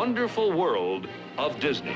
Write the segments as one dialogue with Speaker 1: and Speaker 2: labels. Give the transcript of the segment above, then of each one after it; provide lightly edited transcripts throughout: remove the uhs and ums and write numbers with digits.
Speaker 1: wonderful world of Disney.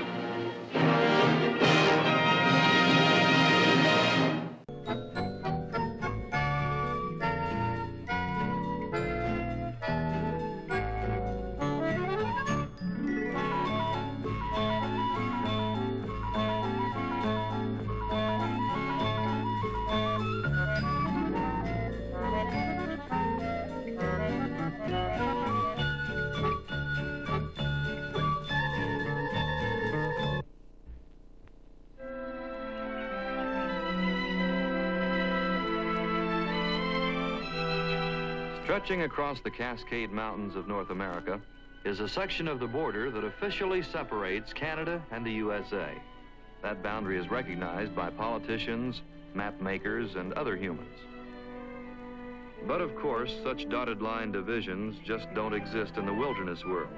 Speaker 1: Stretching across the Cascade Mountains of North America is a section of the border that officially separates Canada and the USA. That boundary is recognized by politicians, map makers, and other humans. But of course, such dotted line divisions just don't exist in the wilderness world.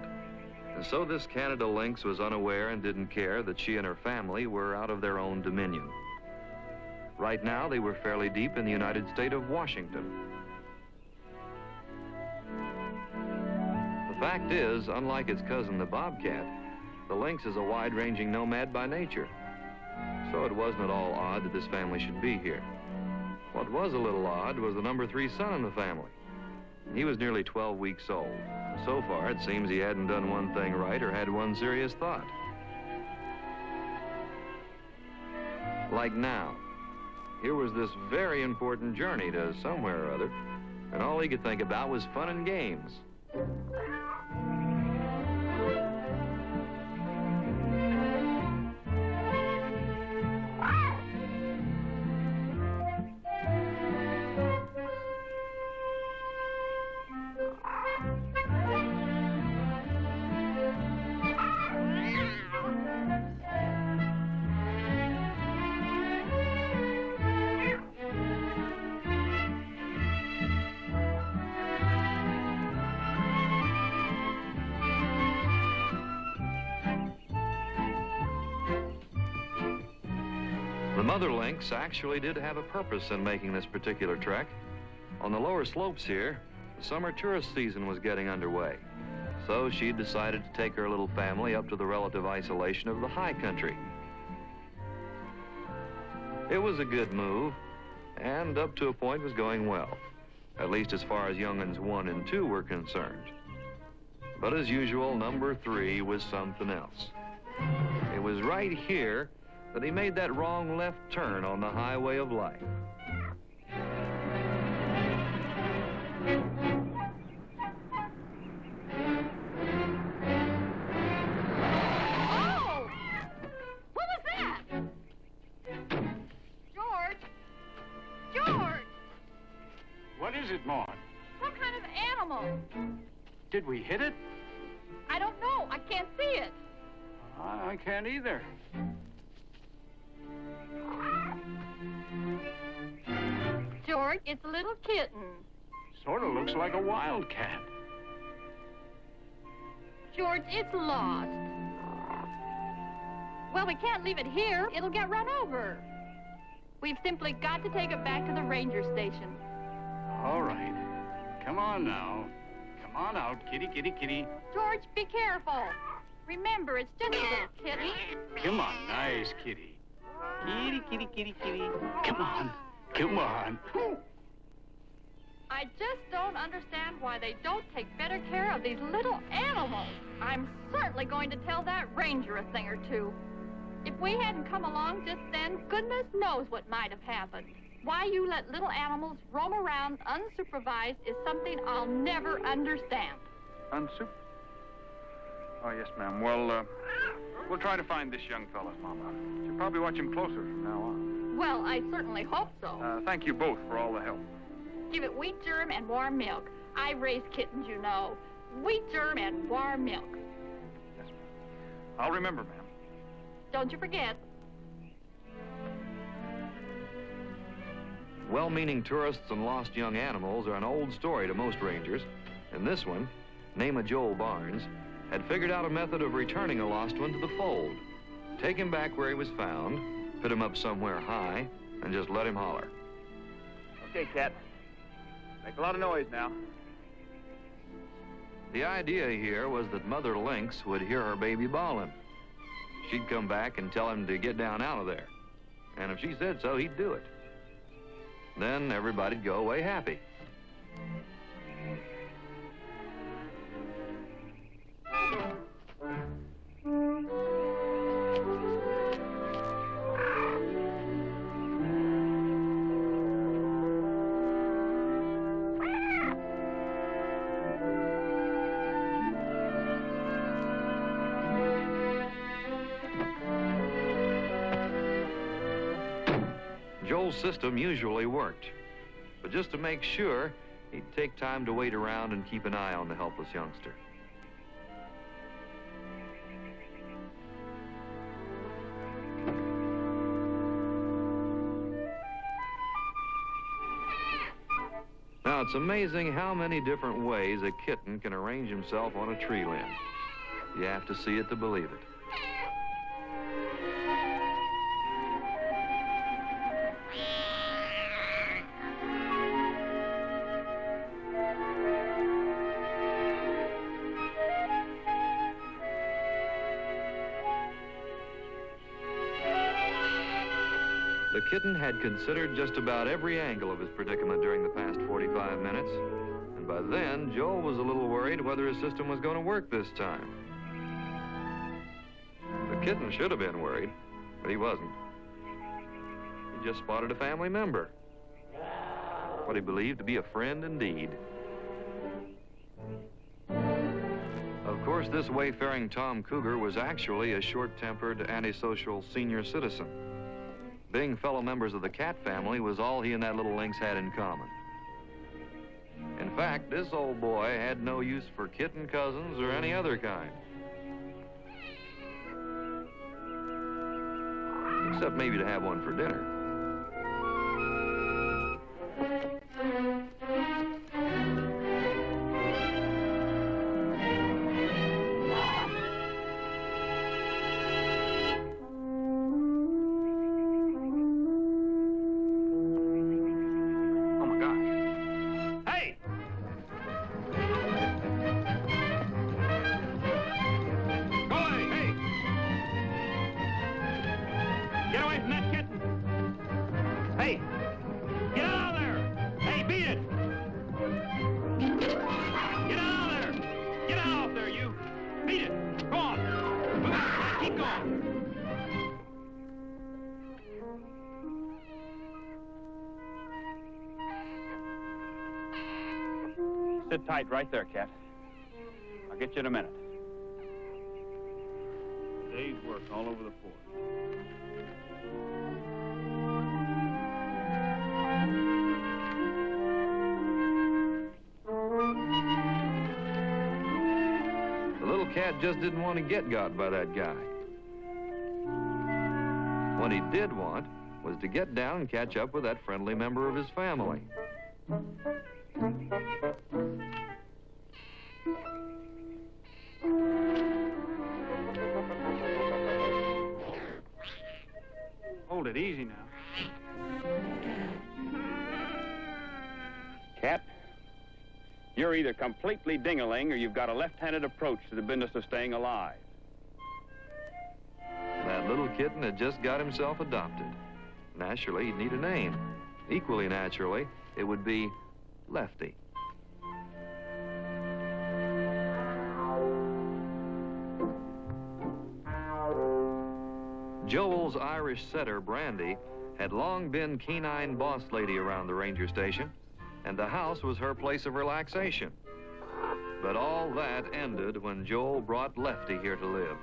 Speaker 1: And so this Canada lynx was unaware and didn't care that she and her family were out of their own dominion. Right now, they were fairly deep in the United State of Washington. The fact is, unlike its cousin the bobcat, the lynx is a wide-ranging nomad by nature. So it wasn't at all odd that this family should be here. What was a little odd was the number 3 son in the family. He was nearly 12 weeks old. So far, it seems he hadn't done one thing right or had one serious thought. Like now, here was this very important journey to somewhere or other, and all he could think about was fun and games. The mother lynx actually did have a purpose in making this particular trek. On the lower slopes here, the summer tourist season was getting underway. So she decided to take her little family up to the relative isolation of the high country. It was a good move, and up to a point was going well, at least as far as young'uns 1 and 2 were concerned. But as usual, number 3 was something else. It was right here that he made that wrong left turn on the highway of life.
Speaker 2: Oh! What was that? George? George!
Speaker 3: What is it, Maude?
Speaker 2: What kind of animal?
Speaker 3: Did we hit it?
Speaker 2: I don't know. I can't see it.
Speaker 3: I can't either.
Speaker 2: George, it's a little kitten.
Speaker 3: Sort of looks like a wildcat.
Speaker 2: George, it's lost. Well, we can't leave it here. It'll get run over. We've simply got to take it back to the ranger station.
Speaker 3: All right. Come on now. Come on out, kitty, kitty, kitty.
Speaker 2: George, be careful. Remember, it's just a little kitten.
Speaker 3: Come on, nice kitty. Kitty, kitty, kitty, kitty. Come on. Come on.
Speaker 2: I just don't understand why they don't take better care of these little animals. I'm certainly going to tell that ranger a thing or two. If we hadn't come along just then, goodness knows what might have happened. Why you let little animals roam around unsupervised is something I'll never understand.
Speaker 4: Oh, yes, ma'am. Well, we'll try to find this young fella's mama. She'll probably watch him closer from now on.
Speaker 2: Well, I certainly hope so.
Speaker 4: Thank you both for all the help.
Speaker 2: Give it wheat germ and warm milk. I raise kittens, you know. Wheat germ and warm milk.
Speaker 4: Yes, ma'am. I'll remember, ma'am.
Speaker 2: Don't you forget.
Speaker 1: Well-meaning tourists and lost young animals are an old story to most rangers. And this one, name Joel Barnes, had figured out a method of returning a lost one to the fold. Take him back where he was found, put him up somewhere high, and just let him holler.
Speaker 4: Okay, Cat. Make a lot of noise now.
Speaker 1: The idea here was that Mother Lynx would hear her baby bawling. She'd come back and tell him to get down out of there. And if she said so, he'd do it. Then everybody'd go away happy. Joel's system usually worked, but just to make sure, he'd take time to wait around and keep an eye on the helpless youngster. Now, it's amazing how many different ways a kitten can arrange himself on a tree limb. You have to see it to believe it. The kitten had considered just about every angle of his predicament during the past 45 minutes, and by then, Joel was a little worried whether his system was going to work this time. The kitten should have been worried, but he wasn't. He just spotted a family member, what he believed to be a friend indeed. Of course, this wayfaring Tom Cougar was actually a short-tempered, antisocial senior citizen. Being fellow members of the cat family was all he and that little lynx had in common. In fact, this old boy had no use for kitten cousins or any other kind. Except maybe to have one for dinner.
Speaker 3: Sit tight right there, Cat. I'll get you in a minute. A day's work all over the fort.
Speaker 1: The little cat just didn't want to get got by that guy. What he did want was to get down and catch up with that friendly member of his family.
Speaker 3: Hold it easy now. Cat, you're either completely dingaling or you've got a left-handed approach to the business of staying alive.
Speaker 1: That little kitten had just got himself adopted. Naturally, he'd need a name. Equally naturally, it would be Lefty. Joel's Irish setter, Brandy, had long been canine boss lady around the ranger station, and the house was her place of relaxation. But all that ended when Joel brought Lefty here to live.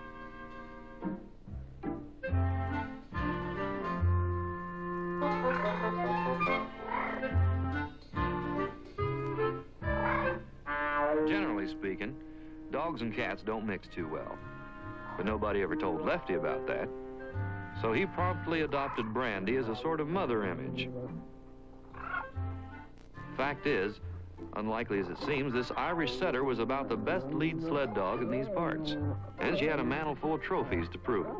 Speaker 1: Generally speaking, dogs and cats don't mix too well. But nobody ever told Lefty about that. So he promptly adopted Brandy as a sort of mother image. Fact is, unlikely as it seems, this Irish setter was about the best lead sled dog in these parts. And she had a mantle full of trophies to prove it.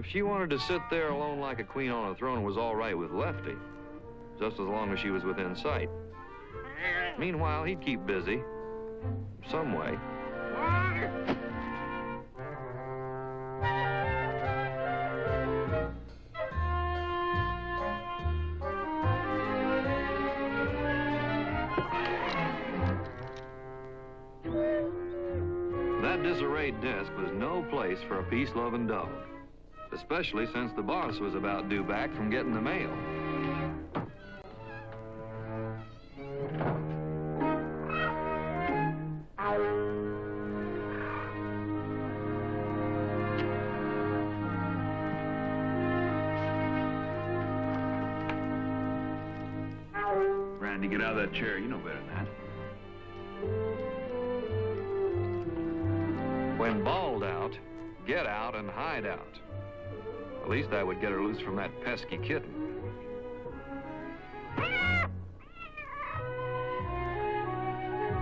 Speaker 1: if she wanted to sit there alone like a queen on a throne, it was all right with Lefty, just as long as she was within sight. Meanwhile, he'd keep busy, some way. That disarrayed desk was no place for a peace-loving dog, especially since the boss was about due back from getting the mail.
Speaker 4: Brandy, get out of that chair. You know better than that.
Speaker 1: When bawled out, get out and hide out. At least that would get her loose from that pesky kitten.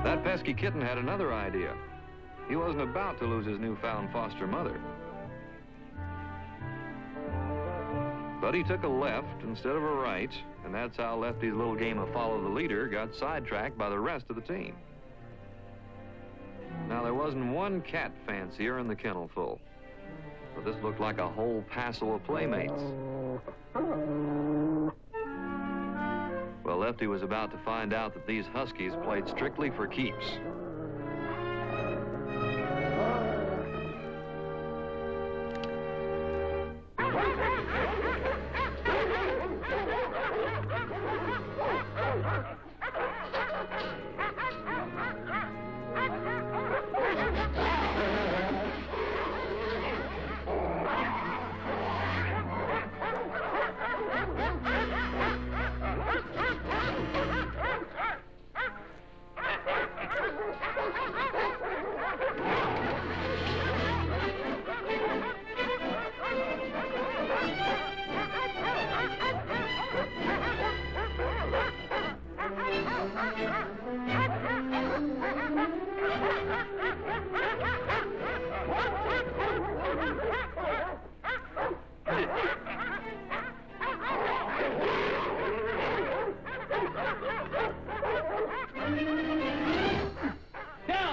Speaker 1: That pesky kitten had another idea. He wasn't about to lose his newfound foster mother. But he took a left instead of a right, and that's how Lefty's little game of follow the leader got sidetracked by the rest of the team. Now, there wasn't one cat fancier in the kennel full, but this looked like a whole passel of playmates. Well, Lefty was about to find out that these huskies played strictly for keeps.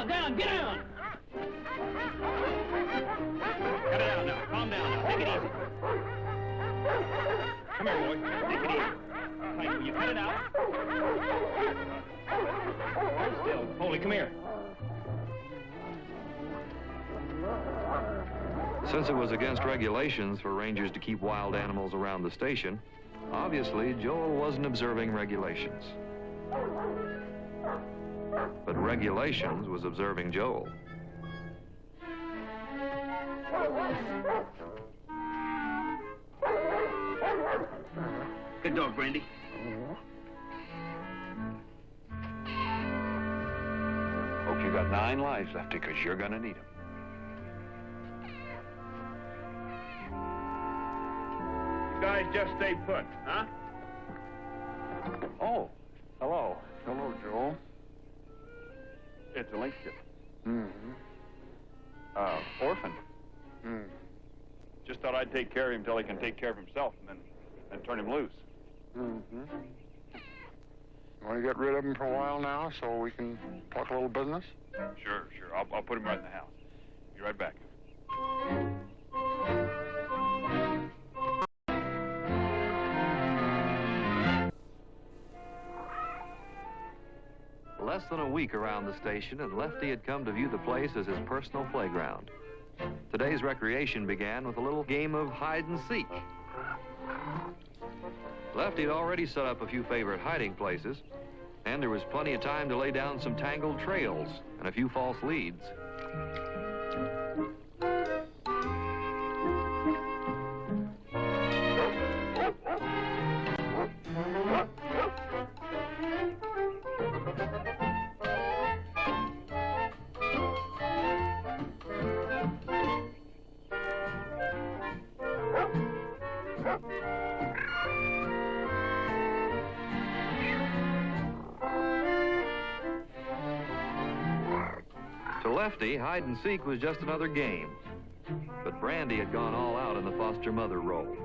Speaker 3: Down, get down! Cut it out now. Calm down now. Take it easy. Come here, boy. Take it easy. Hey, will you cut it out? Hold still. Holy, come here.
Speaker 1: Since it was against regulations for rangers to keep wild animals around the station, obviously Joel wasn't observing regulations. But regulations was observing Joel.
Speaker 3: Good dog, Brandy.
Speaker 4: Hope you got 9 lives left, because you're gonna need them. You guys just stay put, huh? Oh, hello. Hello, Joel. It's a lynx kid. Mm-hmm. Orphan. Mm. Just thought I'd take care of him till he can take care of himself, and then turn him loose.
Speaker 5: Mm-hmm. Want to get rid of him for a while now so we can talk a little business?
Speaker 4: Sure. I'll put him right in the house. Be right back.
Speaker 1: Less than a week around the station, and Lefty had come to view the place as his personal playground. Today's recreation began with a little game of hide and seek. Lefty had already set up a few favorite hiding places, and there was plenty of time to lay down some tangled trails and a few false leads. To Lefty, hide and seek was just another game. But Brandy had gone all out in the foster mother role.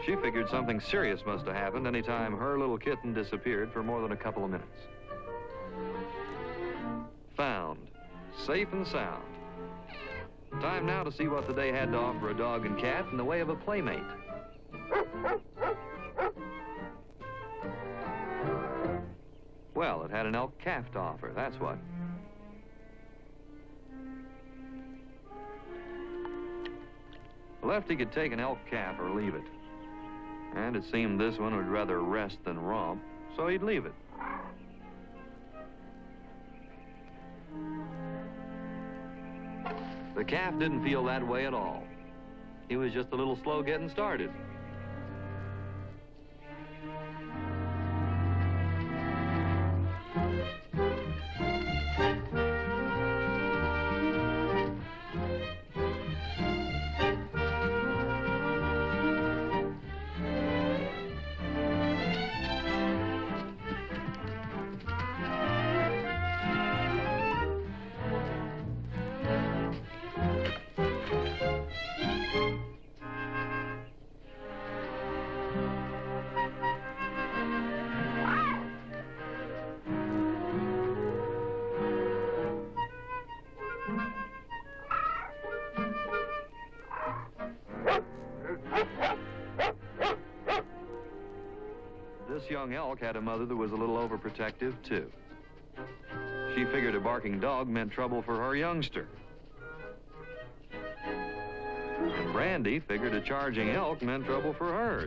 Speaker 1: She figured something serious must have happened any time her little kitten disappeared for more than a couple of minutes. Found, safe and sound. Time now to see what the day had to offer a dog and cat in the way of a playmate. Well, it had an elk calf to offer, that's what. Lefty could take an elk calf or leave it. And it seemed this one would rather rest than romp, so he'd leave it. The calf didn't feel that way at all. He was just a little slow getting started. This young elk had a mother that was a little overprotective, too. She figured a barking dog meant trouble for her youngster. And Brandy figured a charging elk meant trouble for hers.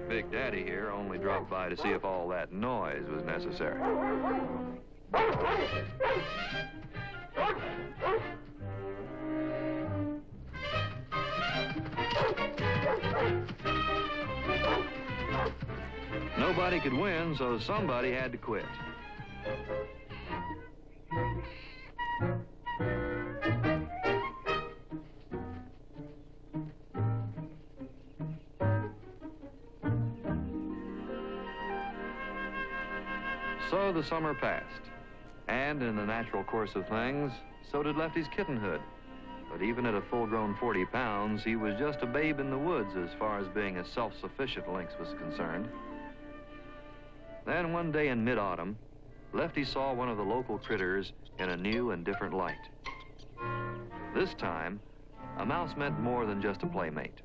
Speaker 1: Big Daddy here only dropped by to see if all that noise was necessary. Nobody could win, so somebody had to quit. So the summer passed, and in the natural course of things, so did Lefty's kittenhood. But even at a full-grown 40 pounds, he was just a babe in the woods as far as being a self-sufficient lynx was concerned. Then one day in mid-autumn, Lefty saw one of the local critters in a new and different light. This time, a mouse meant more than just a playmate.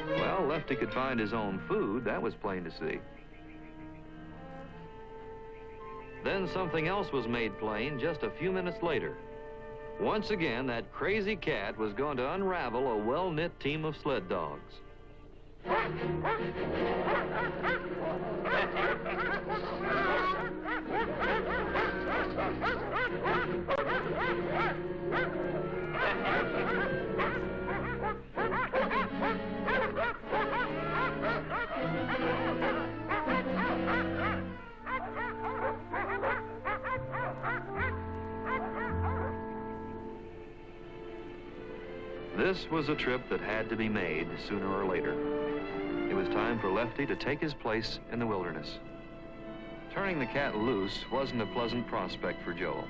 Speaker 1: Well, Lefty could find his own food, that was plain to see. Then something else was made plain just a few minutes later. Once again, that crazy cat was going to unravel a well-knit team of sled dogs. This was a trip that had to be made sooner or later. It was time for Lefty to take his place in the wilderness. Turning the cat loose wasn't a pleasant prospect for Joel,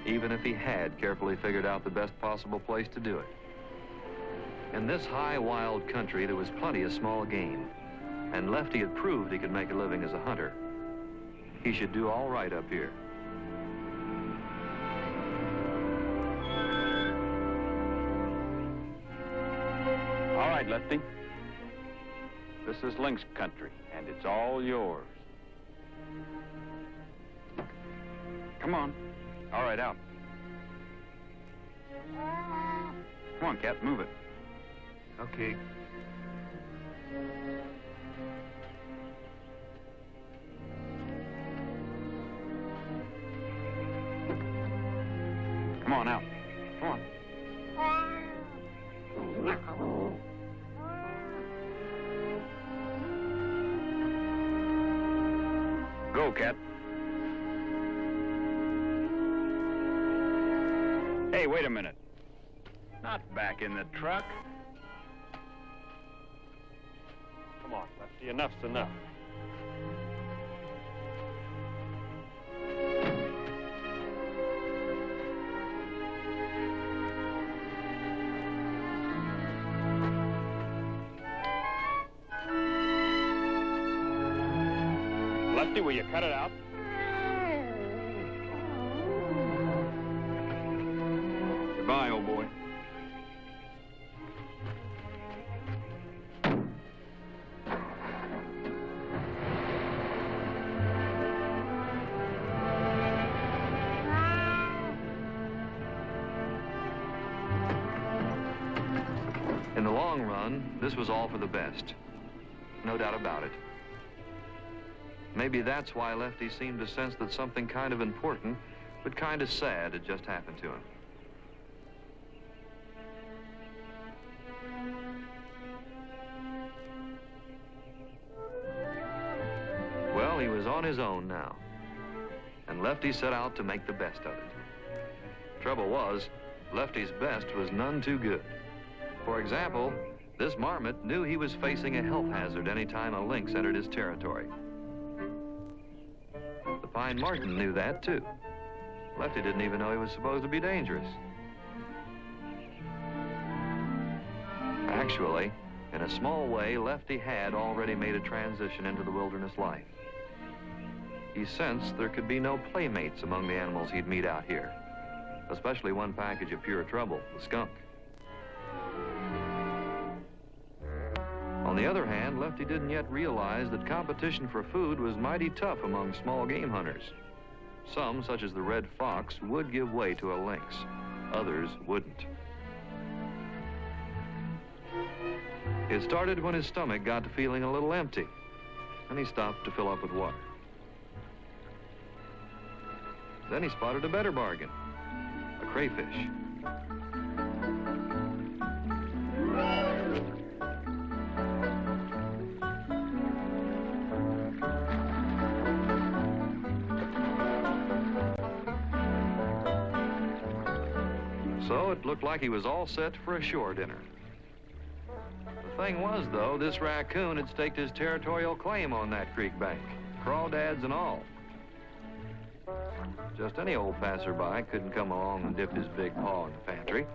Speaker 1: even if he had carefully figured out the best possible place to do it. In this high, wild country, there was plenty of small game, and Lefty had proved he could make a living as a hunter. He should do all right up here.
Speaker 4: All right, Lefty. This is lynx country, and it's all yours. Come on. All right, out. Come on, cat, move it.
Speaker 3: Okay.
Speaker 4: Come on, out. Come on. Go. Hello, Cat. Hey, wait a minute. Not back in the truck. Come on, Lefty, enough's enough. Lefty, will you cut it out? Goodbye, old boy.
Speaker 1: In the long run, this was all for the best. No doubt about it. Maybe that's why Lefty seemed to sense that something kind of important, but kind of sad had just happened to him. Well, he was on his own now, and Lefty set out to make the best of it. Trouble was, Lefty's best was none too good. For example, this marmot knew he was facing a health hazard any time a lynx entered his territory. The pine marten knew that, too. Lefty didn't even know he was supposed to be dangerous. Actually, in a small way, Lefty had already made a transition into the wilderness life. He sensed there could be no playmates among the animals he'd meet out here, especially one package of pure trouble, the skunk. On the other hand, Lefty didn't yet realize that competition for food was mighty tough among small game hunters. Some, such as the red fox, would give way to a lynx. Others wouldn't. It started when his stomach got to feeling a little empty, and he stopped to fill up with water. Then he spotted a better bargain, a crayfish. So it looked like he was all set for a shore dinner. The thing was, though, this raccoon had staked his territorial claim on that creek bank, crawdads and all. Just any old passerby couldn't come along and dip his big paw in the pantry.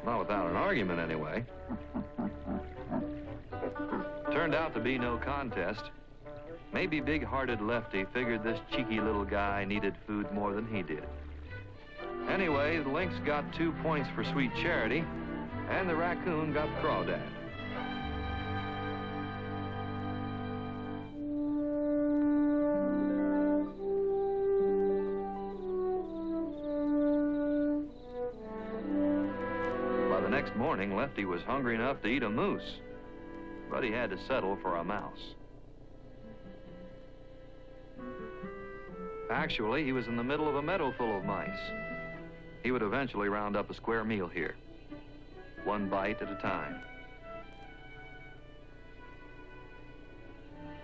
Speaker 1: Not without an argument, anyway. Turned out to be no contest. Maybe big-hearted Lefty figured this cheeky little guy needed food more than he did. Anyway, the lynx got 2 points for sweet charity, and the raccoon got crawdad. By the next morning, Lefty was hungry enough to eat a moose, but he had to settle for a mouse. Actually, he was in the middle of a meadow full of mice. He would eventually round up a square meal here, one bite at a time.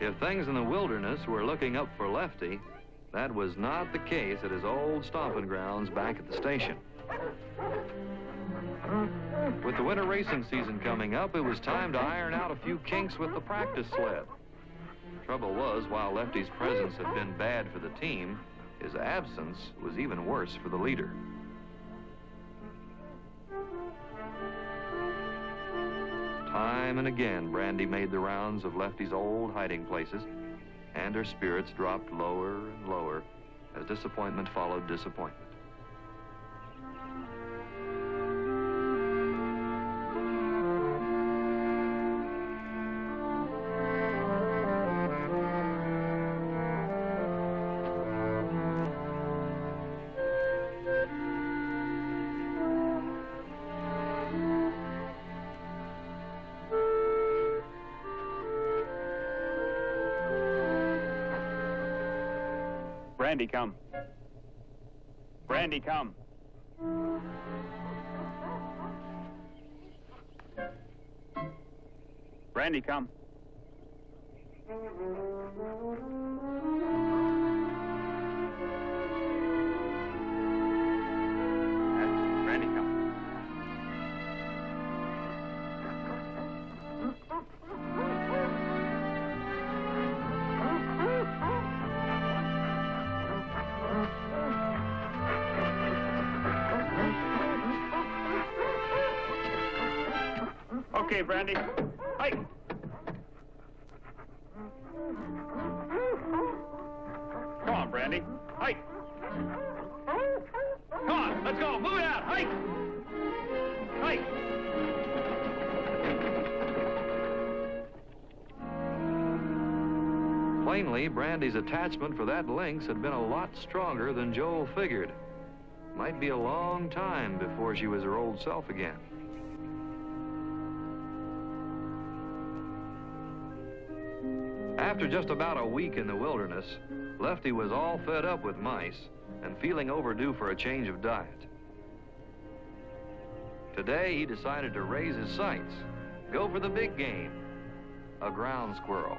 Speaker 1: If things in the wilderness were looking up for Lefty, that was not the case at his old stomping grounds back at the station. With the winter racing season coming up, it was time to iron out a few kinks with the practice sled. Trouble was, while Lefty's presence had been bad for the team, his absence was even worse for the leader. Time and again, Brandy made the rounds of Lefty's old hiding places, and her spirits dropped lower and lower as disappointment followed disappointment.
Speaker 4: Brandy, come. Brandy, come. Brandy, come. Brandy, come. Okay, Brandy. Hi. Come on, Brandy. Hi. Come on, let's go. Move it out. Hi. Hi.
Speaker 1: Plainly, Brandy's attachment for that lynx had been a lot stronger than Joel figured. Might be a long time before she was her old self again. After just about a week in the wilderness, Lefty was all fed up with mice and feeling overdue for a change of diet. Today, he decided to raise his sights, go for the big game, a ground squirrel.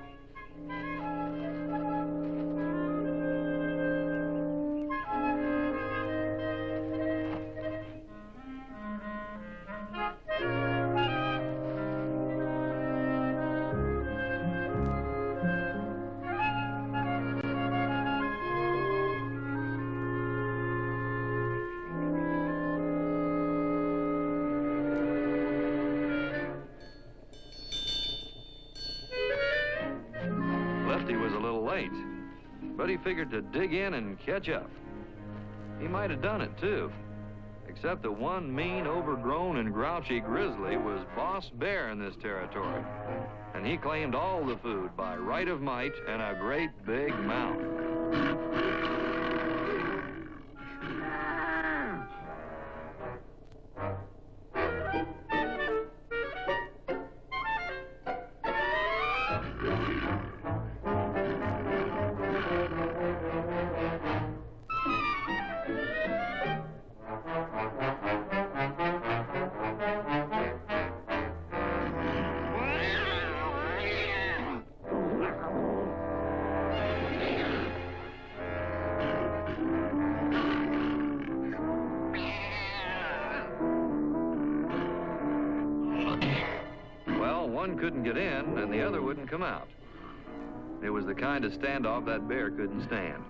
Speaker 1: But he figured to dig in and catch up. He might have done it, too. Except that one mean, overgrown, and grouchy grizzly was boss bear in this territory. And he claimed all the food by right of might and a great big mouth. One couldn't get in, and the other wouldn't come out. It was the kind of standoff that bear couldn't stand.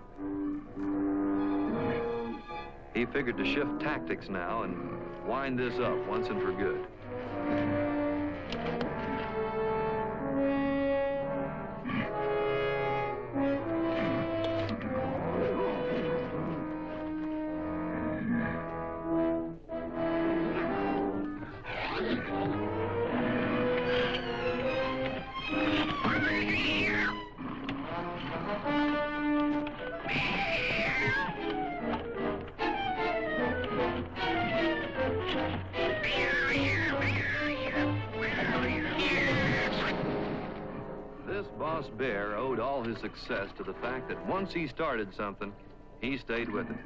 Speaker 1: He figured to shift tactics now and wind this up once and for good. Boss Bear owed all his success to the fact that once he started something, he stayed with it.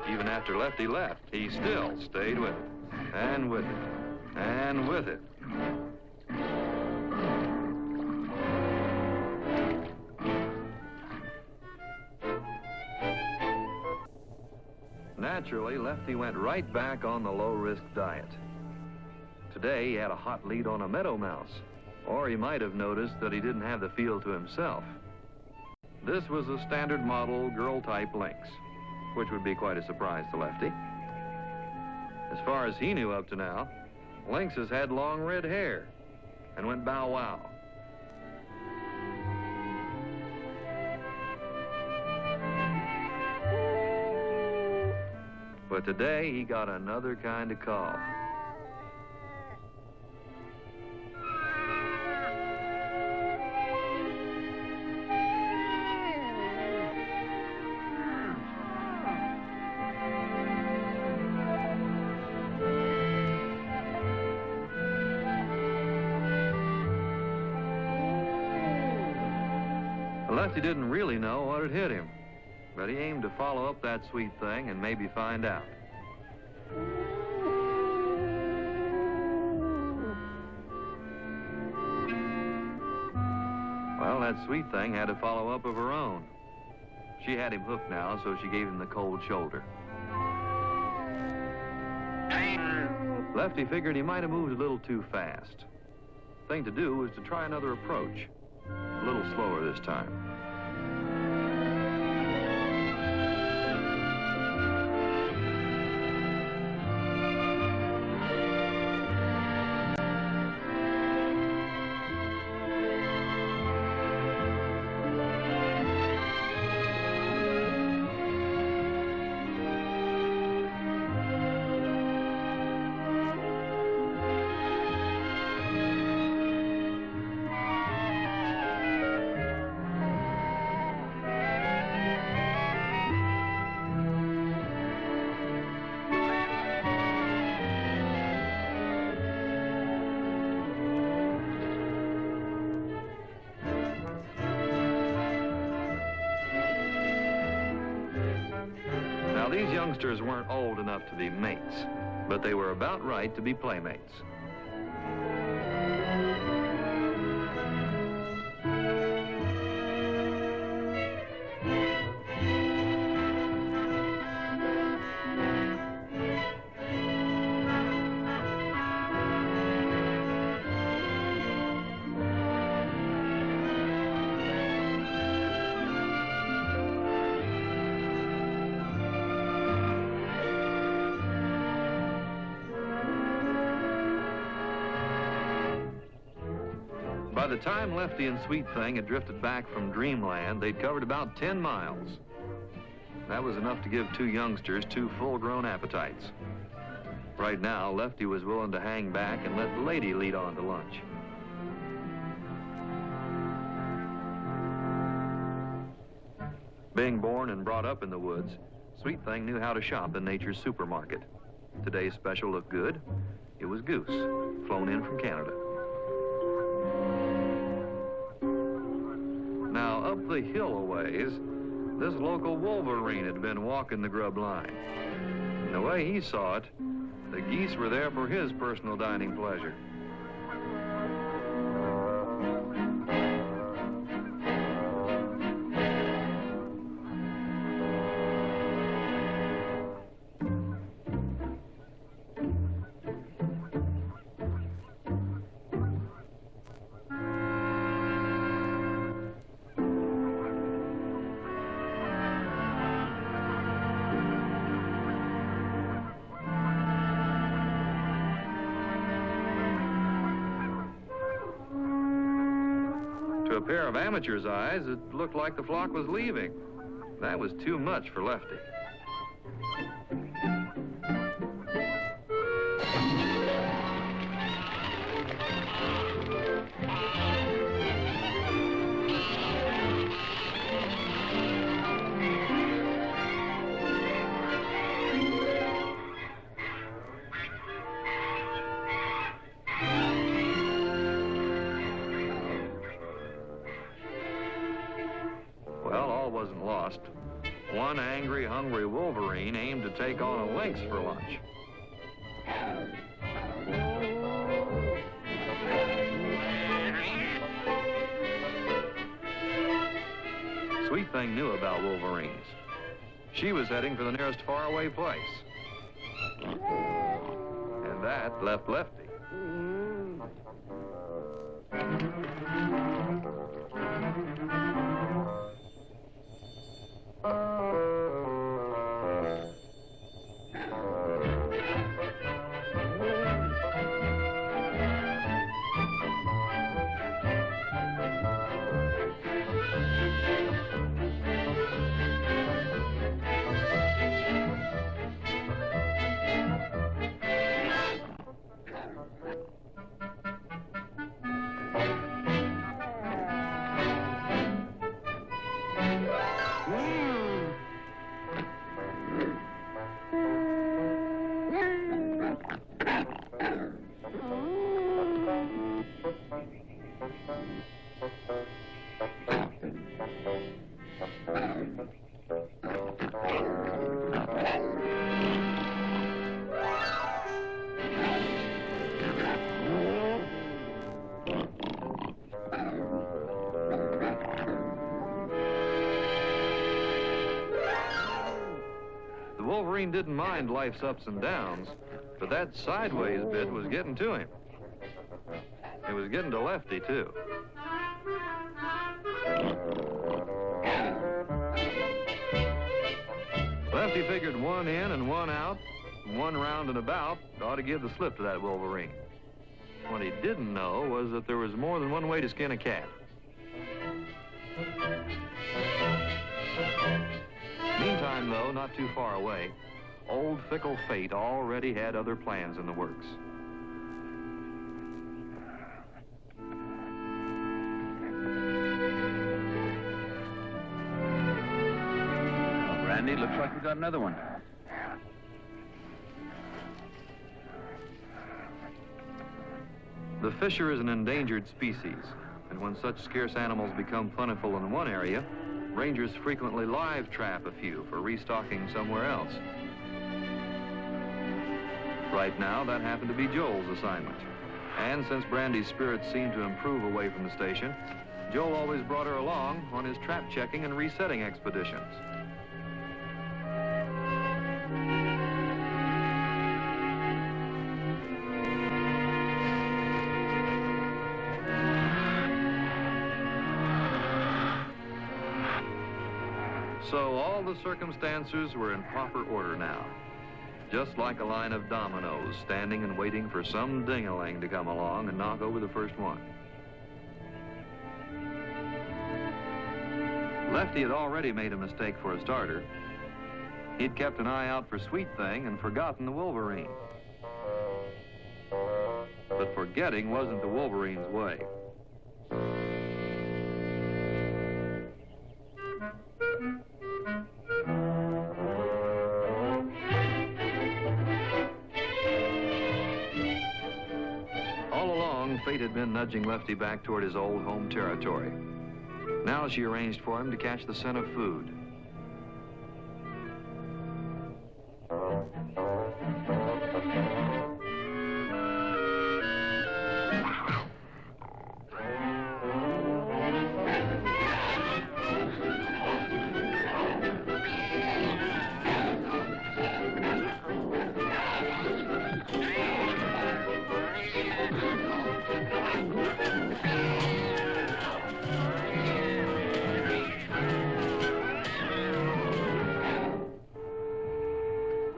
Speaker 1: Even after Lefty left, he still stayed with it, and with it, and with it. Naturally, Lefty went right back on the low-risk diet. Today, he had a hot lead on a meadow mouse, or he might have noticed that he didn't have the field to himself. This was a standard model girl-type lynx, which would be quite a surprise to Lefty. As far as he knew up to now, lynxes had long red hair and went bow-wow. But today, he got another kind of call. Lefty didn't really know what had hit him, but he aimed to follow up that sweet thing and maybe find out. that sweet thing had a follow-up of her own. She had him hooked now, so she gave him the cold shoulder. Lefty figured he might have moved a little too fast. Thing to do was to try another approach. A little slower this time. Now, these youngsters weren't old enough to be mates, but they were about right to be playmates. By the time Lefty and Sweet Thing had drifted back from Dreamland, they'd covered about 10 miles. That was enough to give two youngsters two full-grown appetites. Right now, Lefty was willing to hang back and let the lady lead on to lunch. Being born and brought up in the woods, Sweet Thing knew how to shop in nature's supermarket. Today's special looked good. It was goose, flown in from Canada. Now, up the hill a ways, this local Wolverine had been walking the grub line. And the way he saw it, the geese were there for his personal dining pleasure. To a pair of amateurs' eyes, it looked like the flock was leaving. That was too much for Lefty. Wasn't lost. One angry, hungry Wolverine aimed to take on a lynx for lunch. Sweet Thing knew about Wolverines. She was heading for the nearest faraway place. And that left Lefty. Wolverine didn't mind life's ups and downs, but that sideways bit was getting to him. It was getting to Lefty, too. Lefty figured one in and one out, one round and about ought to give the slip to that Wolverine. What he didn't know was that there was more than one way to skin a cat. Meantime, though, not too far away, old fickle fate already had other plans in the works.
Speaker 3: Well, Brandy, looks like we got another one.
Speaker 1: The fisher is an endangered species, and when such scarce animals become plentiful in one area, rangers frequently live trap a few for restocking somewhere else. Right now, that happened to be Joel's assignment. And since Brandy's spirits seemed to improve away from the station, Joel always brought her along on his trap checking and resetting expeditions. So all the circumstances were in proper order now. Just like a line of dominoes standing and waiting for some dingaling to come along and knock over the first one. Lefty had already made a mistake for a starter. He'd kept an eye out for Sweet Thing and forgotten the Wolverine. But forgetting wasn't the Wolverine's way. Fate had been nudging Lefty back toward his old home territory. Now she arranged for him to catch the scent of food.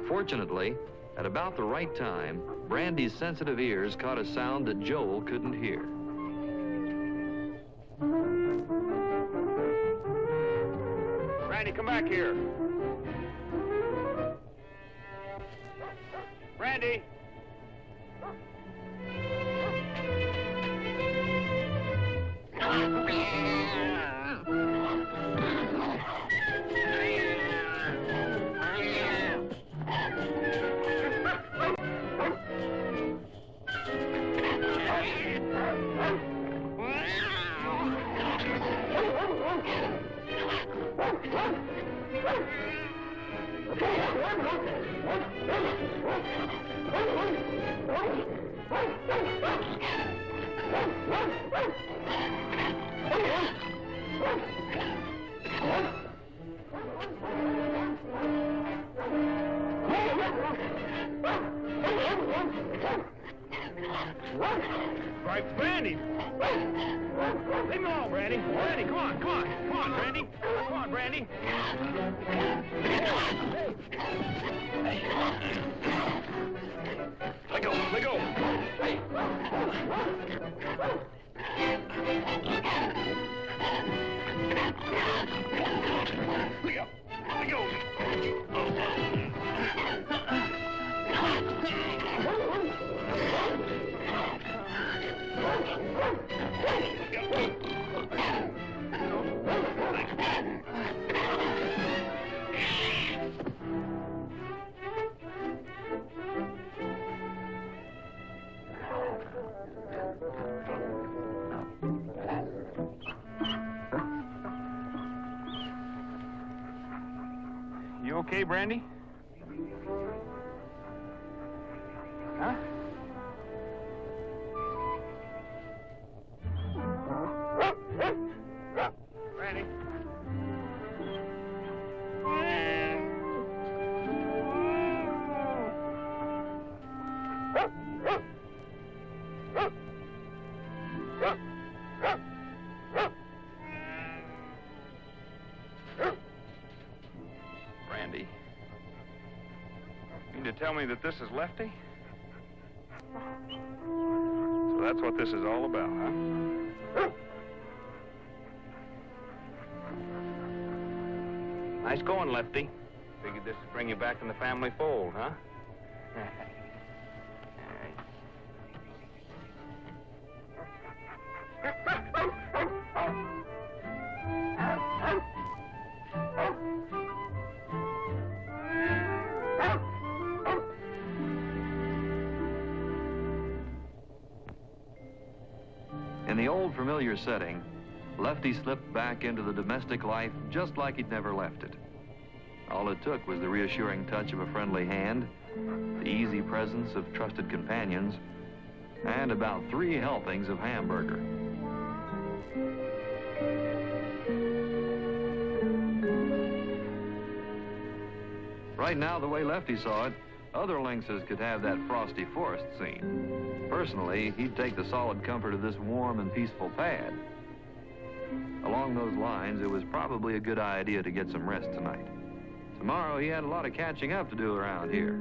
Speaker 1: Fortunately, at about the right time, Brandy's sensitive ears caught a sound that Joel couldn't hear.
Speaker 4: Brandy, come back here. Brandy! Right, Brandy! Leave me alone, Brandy. Brandy, come on, come on. Come on, Brandy. Come on, Brandy. Let go, let go. Hey. Let go, let go. You okay, Brandy? Huh? Brandy? tell me that this is Lefty? So that's what this is all about, huh?
Speaker 3: Nice going, Lefty. Figured this would bring you back in the family fold, huh?
Speaker 1: In the old familiar setting, Lefty slipped back into the domestic life just like he'd never left it. All it took was the reassuring touch of a friendly hand, the easy presence of trusted companions, and about 3 helpings of hamburger. Right now, the way Lefty saw it, other lynxes could have that frosty forest scene. Personally, he'd take the solid comfort of this warm and peaceful pad. Along those lines, it was probably a good idea to get some rest tonight. Tomorrow, he had a lot of catching up to do around here.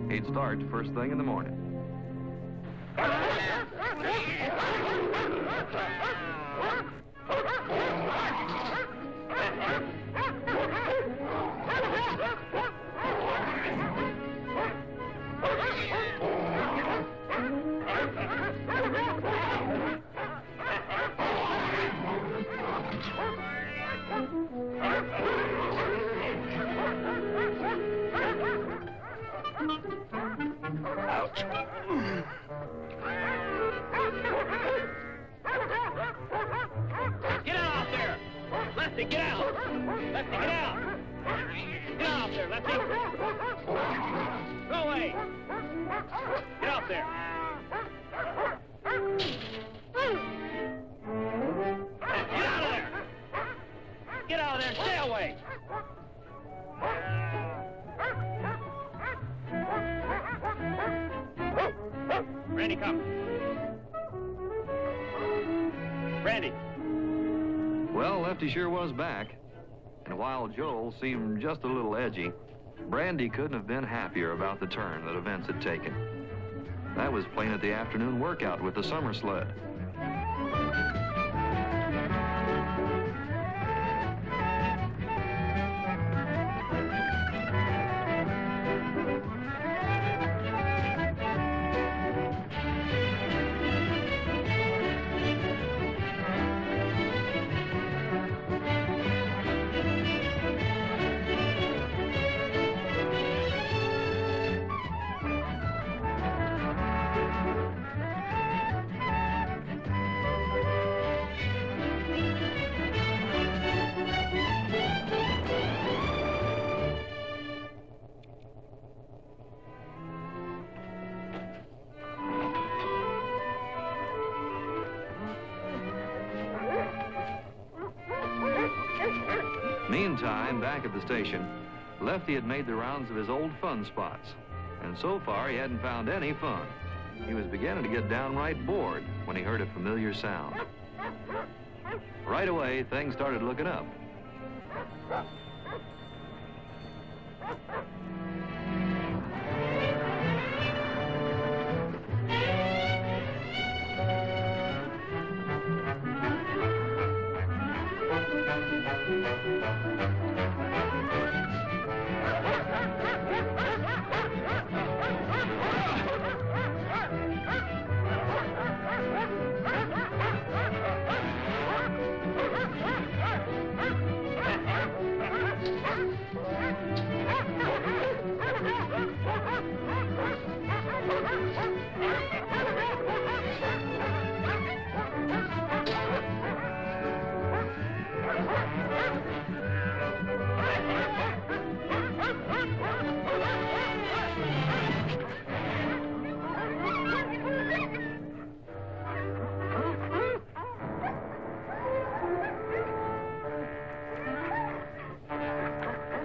Speaker 1: He'd start first thing in the morning.
Speaker 3: Ouch. Get out there! Lefty, get out! Lefty, get out! Get out there, Lefty! Go away! Get out there! Get out of there! Get out of there and stay away! Brandy, come. Brandy.
Speaker 1: Well, Lefty sure was back. And while Joel seemed just a little edgy, Brandy couldn't have been happier about the turn that events had taken. That was plain at the afternoon workout with the summer sled. Meantime, back at the station, Lefty had made the rounds of his old fun spots. And so far, he hadn't found any fun. He was beginning to get downright bored when he heard a familiar sound. Right away, things started looking up.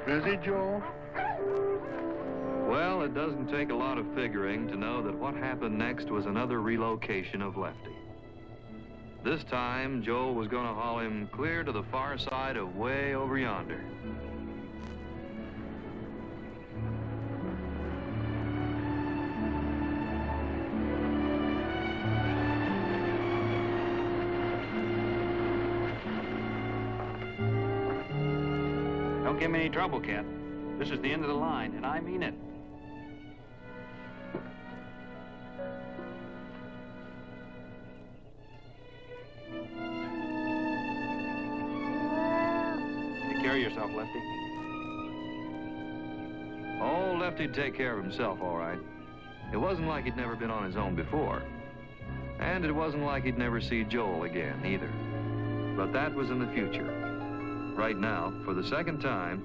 Speaker 5: Busy, Joe?
Speaker 1: Well, it doesn't take a lot of figuring to know that what happened next was another relocation of Lefty. This time, Joel was going to haul him clear to the far side of way over yonder.
Speaker 3: Don't give me any trouble, Cap. This is the end of the line, and I mean it. Take care of yourself, Lefty.
Speaker 1: Oh, Lefty'd take care of himself, all right. It wasn't like he'd never been on his own before. And it wasn't like he'd never see Joel again, either. But that was in the future. Right now, for the second time,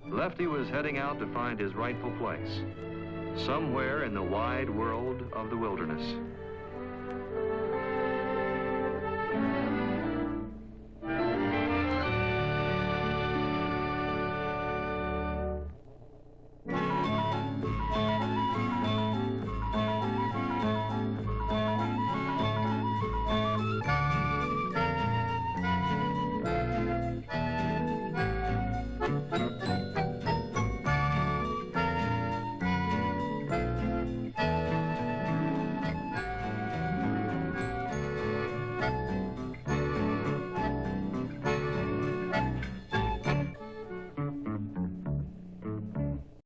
Speaker 1: Lefty was heading out to find his rightful place. Somewhere in the wide world of the wilderness.